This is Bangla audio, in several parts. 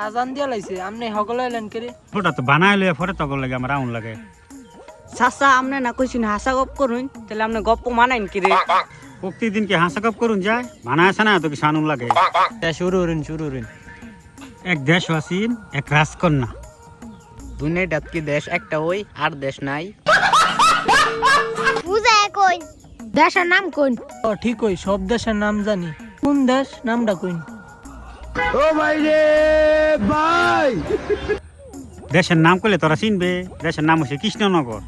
আজান দিয়া লাইছে আমনে হগল এলেন করে ওটা তো বানাই লয়ে পরে তখন লাগে আমার আউন লাগে চাচা আমনে না কইছিন হাসা গপ করুন তাহলে আমনে গপ্প মানাইন কি রে প্রতিদিন কি হাসা গপ করুন যায় বানায় আসে না তো কি সানুন লাগে শুরু হরিন এক দেশবাসীন এক রাজকন্যা দুনিয়াটাত কি দেশ একটা ওই আর দেশ নাই বুঝায় কই দেশের নাম কোন ও ঠিক কই সব দেশের নাম জানি কোন দেশ নামটা কইন দেশের নাম করলে তোরা চিনবে দেশের নাম হচ্ছে কৃষ্ণনগর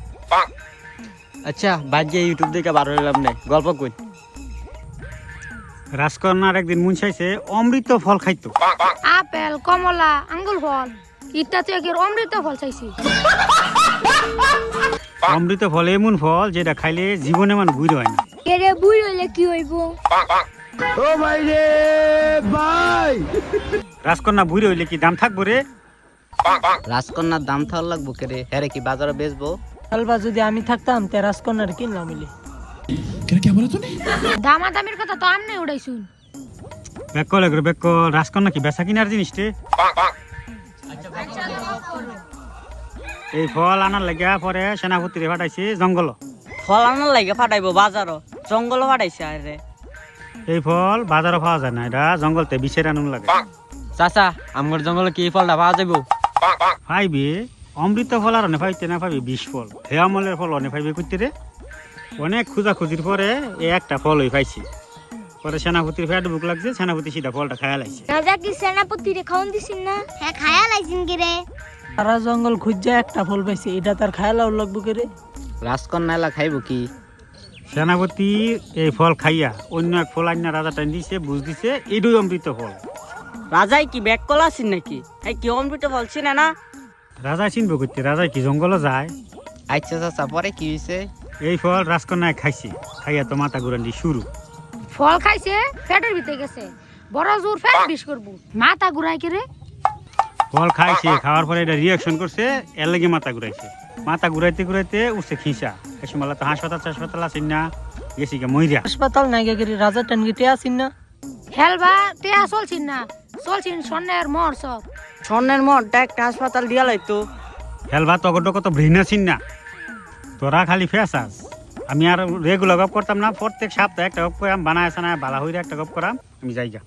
আচ্ছা বাজে ইউটিউব দেখে বার হইলাম না গল্প কই রাজকন্যার একদিন মন চাইছে অমৃত ফল খাইতো আপেল কমলা আঙ্গুর ফল ইত্যাদি একের অমৃত ফল চাইছি অমৃত ফল এমন ফল যেটা খাইলে জীবনে মানে বুঝতে হয় না এরে বুই হইলে কি হইব রাজকন্যা বুড়ি হইলে কি দাম থাকবো রে রাজকন্যার দাম থাল লাগবো কে রে হ্যাঁ কি বাজারে বেচবো আলবা যদি আমি থাকতাম তে রাজকন্যার কিনলাম মিলে দামাদামির কথা তো আমনে উড়াইছুন বেকল এগুলো বেকল রাজকন্যা কি বেচা কিনার জিনিস রে এই ফল আনার লাগিয়া পরে সেনাপতিরে পাঠাইছে জঙ্গল ফল আনার লাগে ফাটাইবো বাজারও জঙ্গল ফাটাইছে আরে এই ফল বাজারে পাওয়া যায় না এটা জঙ্গলতে বিশের আনুন লাগে চাচা আমার জঙ্গলে কি ফলটা পাওয়া যাইবো পাইবে অমৃত ফল আর অনেক পাইতে না পাবি 20 ফল হে আমলের ফল অনেক পাইবে করতে রে অনেক খুঁজির পরে এই একটা ফল হয়ে পাইছি পরে সেনাপতির ফেট বুক লাগছে সেনাপতি সিধা ফলটা খায়া লাইছে রাজা কি সেনাপতি রে খাওন দিছিন না হ্যাঁ খায়া লাইছিন কি রে সারা জঙ্গল খুঁজা একটা ফল পাইছে এটা তার খায়ালাও লাগবো করে রাজকন্যা এলা খাইবো কি সেনাপতি এই ফল খাইয়া অন্য এক ফল আইনা রাজা টাইন দিছে বুঝ দিছে এইটাই অমৃত ফল রাজাই কি ব্যাগ কলা আছেন নাকি এই কি অমৃত ফল চিনে না রাজা চিনব করতে রাজা কি জঙ্গলে যায় আচ্ছা চাচা পরে কি হয়েছে এই ফল রাজকন্যায় খাইছে খাইয়া তো মাথা ঘুরান্ডি শুরু ফল খাইছে পেটের ভিতরে গেছে বড় জোর পেট বিষ করব মাথা ঘুরাই কি রে ফল খাইছে খাওয়ার পরে এটা রিয়াকশন করছে এর লাগে মাথা ঘুরাইছে মাথা ঘুরাইতে উঠছে খিসা এসমলা তো হাসপাতাল আছেন না গেছি গে মইরা হাসপাতাল নাই গেরি রাজা টান গিতে আসিন না হেলবা টেয়া চলছিন না চলছিন স্বর্ণের মোহর সব স্বর্ণের মঠটা একটা হাসপাতাল দিয়া লাইতো হেলবা তগট কত ব্রেন আছিন না তোরা খালি ফেসাস আমি আর রেগুলার গপ করতাম না প্রত্যেক সপ্তাহে একটা গপ করাম বানায় না বালা হইরে একটা গপ করাম আমি যাইগা